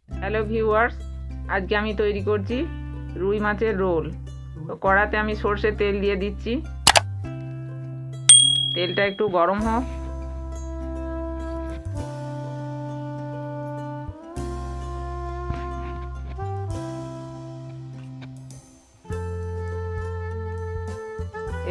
Hello viewers, আজকে আমি তৈরি করছি রুই মাছের রোল। তো কড়াতে আমি সর্ষের তেল দিয়ে দিচ্ছি। তেলটা একটু গরম হোক।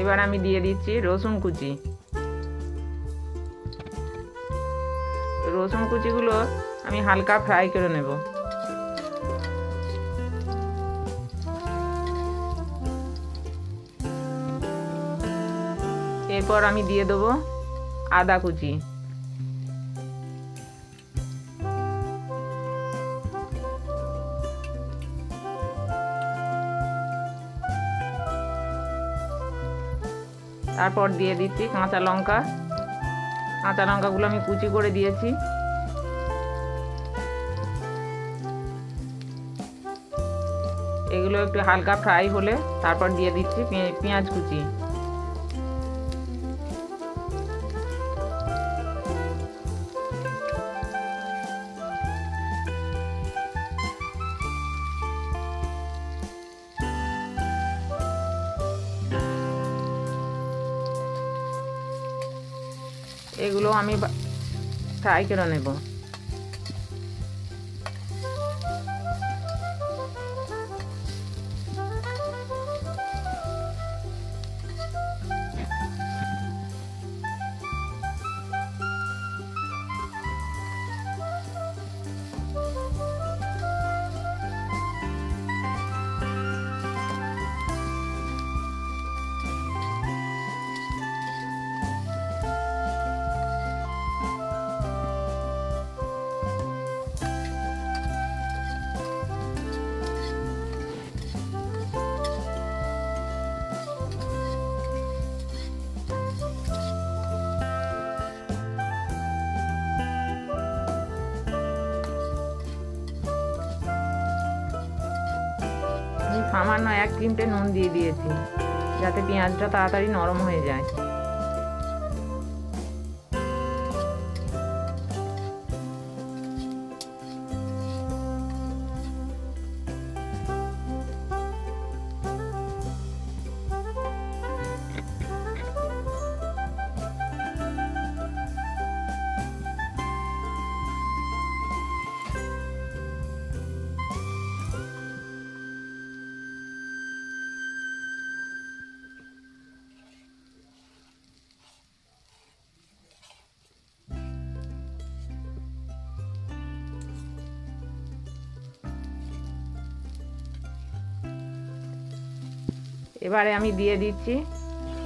এবার আমি দিয়ে দিচ্ছি রসুন কুচি। রসুন কুচিগুলো আমি হালকা ফ্রাই করে নেব। এরপর আমি দিয়ে দেবো আদা কুচি। তারপর দিয়ে দিচ্ছি কাঁচা লঙ্কা। কাঁচা লঙ্কাগুলো আমি কুচি করে দিয়েছি। এগুলো একটু হালকা ফ্রাই হলে তারপর দিয়ে দিচ্ছি পেঁয়াজ কুচি। এগুলো আমি ফ্রাই করে নেব। আমি সামান্য 1 চিমটে নুন দিয়ে দিয়েছি যাতে পেঁয়াজটা তাড়াতাড়ি নরম হয়ে যায়। এবারে আমি দিয়ে দিচ্ছি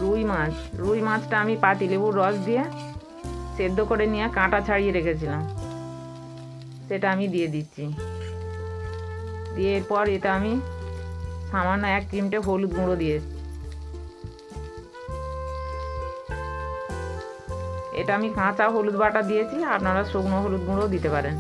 রুই মাছ। রুই মাছটা আমি পাতিলেবুর রস দিয়ে সেদ্ধ করে নিয়ে কাঁটা ছাড়িয়ে রেখেছিলাম, সেটা আমি দিয়ে দিচ্ছি। দিয়ে এরপর এটা আমি সামান্য 1 চিমটে হলুদ গুঁড়ো দিয়ে, এটা আমি কাঁচা হলুদ বাটা দিয়েছি, আপনারা শুকনো হলুদ গুঁড়ো দিতে পারেন।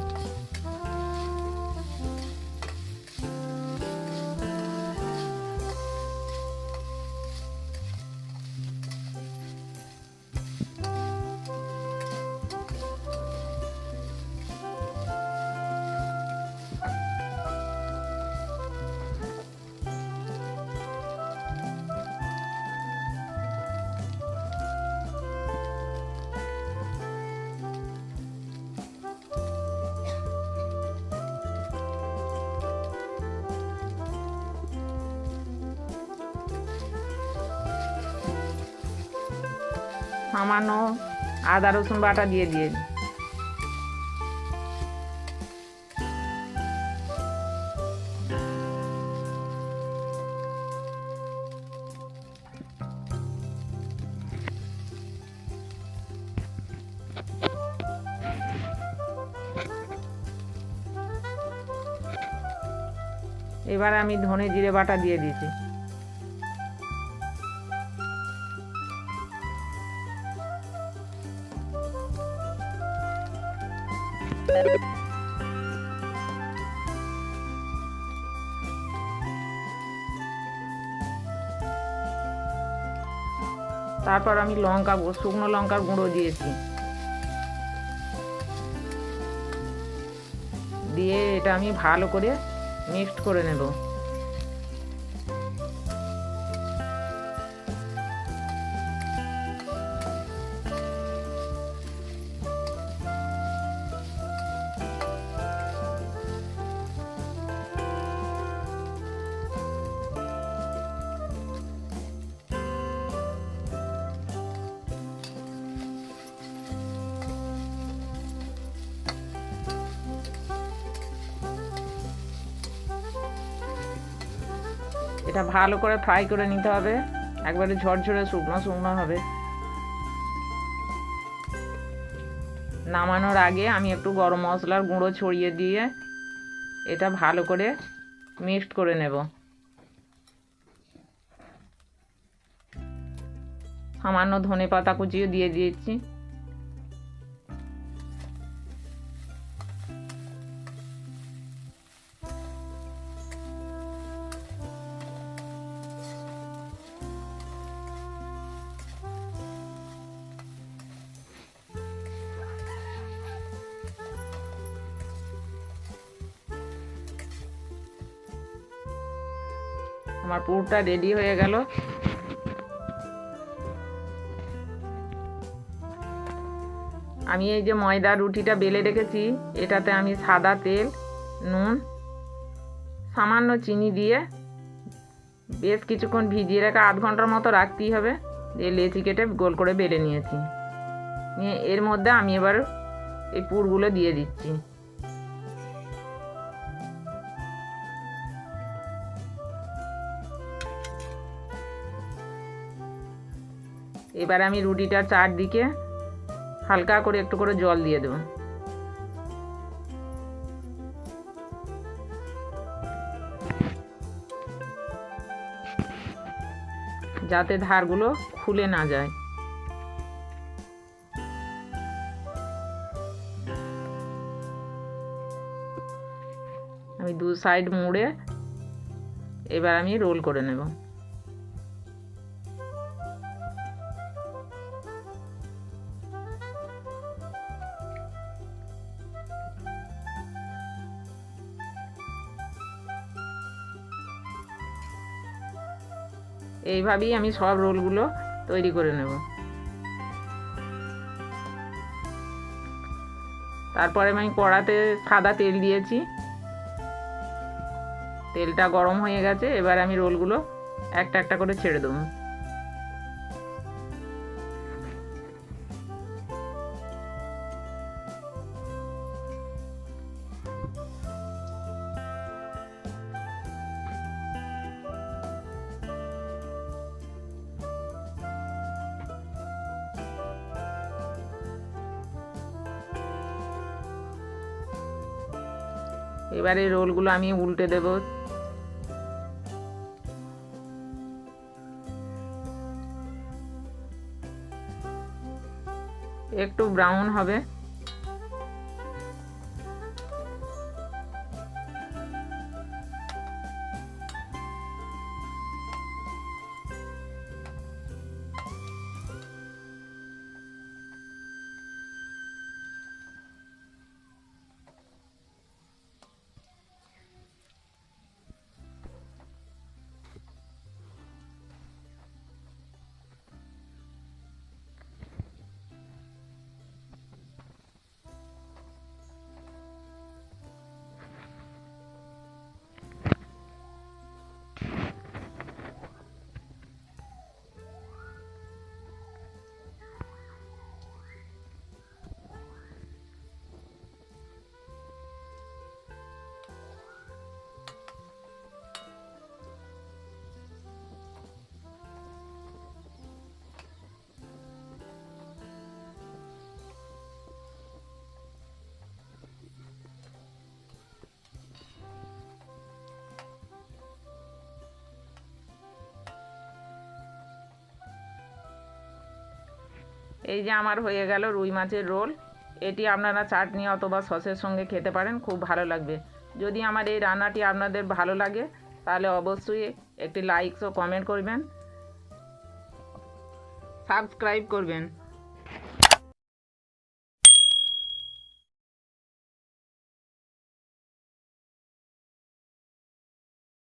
সামান্য আদা রসুন বাটা দিয়ে দিয়ে এবার আমি ধনে জিরে বাটা দিয়ে দিয়েছি। তারপর আমি শুকনো লঙ্কার গুঁড়ো দিয়েছি, দিয়ে এটা আমি ভালো করে মিক্সড করে নেব। এটা ভালো করে ফ্রাই করে নিতে হবে, একবারে ঝরঝরে শুকনো শুকনো হবে। নামানোর আগে আমি একটু গরম মশলার গুঁড়ো ছড়িয়ে দিয়ে এটা ভালো করে মিক্সড করে নেব। সামান্য ধনেপাতা কুচিও দিয়ে দিয়েছি। আমার পুরটা রেডি হয়ে গেল। আমি এই যে ময়দার রুটিটা বেলে রেখেছি, এটাতে আমি সাদা তেল, নুন, সামান্য চিনি দিয়ে বেশ কিছুক্ষণ ভিজিয়ে রেখে আধ ঘন্টার মতো রাখতেই হবে। দিয়ে লেচি কেটে গোল করে বেলে নিয়েছি। নিয়ে এর মধ্যে আমি এবার এই পুরগুলো দিয়ে দিচ্ছি। এবার আমি রুটিটার চারদিকে হালকা করে একটু করে জল দিয়ে দেব। যাতে ধারগুলো খুলে না যায়। আমি দু সাইড মুড়ে এবার আমি রোল করে নেব। এইভাবেই আমি সব রোলগুলো তৈরি করে নেব। তারপরে আমি কড়াতে সাদা তেল দিয়েছি, তেলটা গরম হয়ে গেছে। এবার আমি রোলগুলো একটা একটা করে ছেড়ে দেবো। এবারে রোলগুলো আমি উল্টে দেব। একটু ব্রাউন হবে। এই যে আমার হয়ে গেল রুই মাছের রোল। এটি আপনারা চাটনি অথবা সসের সঙ্গে খেতে পারেন, খুব ভালো লাগবে। যদি আমার এই রান্নাটি আপনাদের ভালো লাগে তাহলে অবশ্যই একটি লাইক ও কমেন্ট করবেন, সাবস্ক্রাইব করবেন।